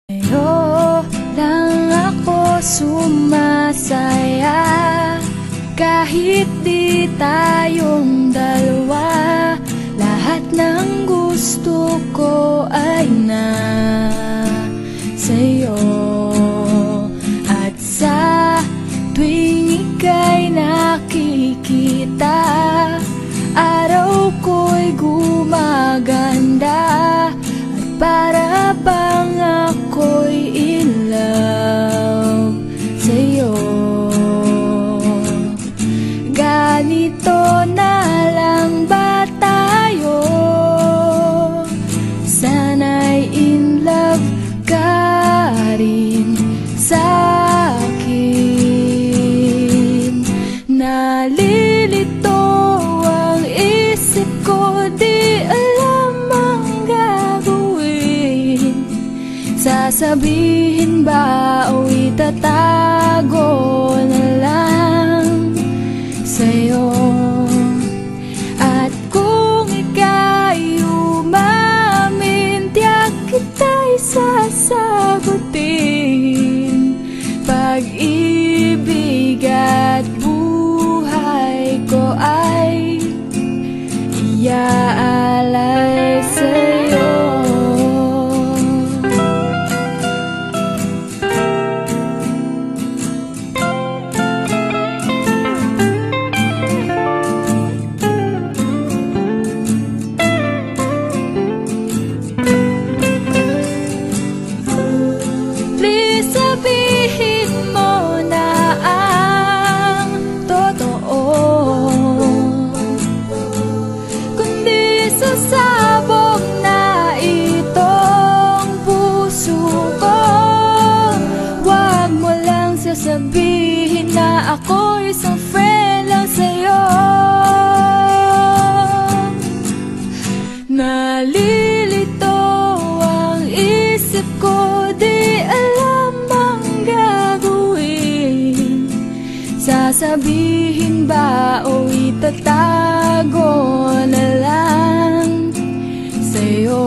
Sa'yo lang ako sumasaya, kahit di tayong dalawa. Lahat ng gusto ko ay sa'yo. At sa tuwing ika'y nakikita, araw ko'y gumaganda. At para bang ako'y in love sa'yo. Ganito na lang ba tayo? Sana'y in love ka rin sa'kin. Nalilito ang isip ko, di alam ang gagawin. Sasabihin ba o itatago na lang sa'yo? At kung ika'y umamin, tiyak kita'y sasagutin. Pag-ibig at buhay ko ay iaalay sa'yo. Please sabihin mo na ang totoo, kundi sasabog na itong puso ko. Huwag mo lang sasabihin na ako isang friend lang sa'yo. Nalilito ang isip ko, di alam ang gagawin. Sasabihin ba o itatago na lang sa'yo?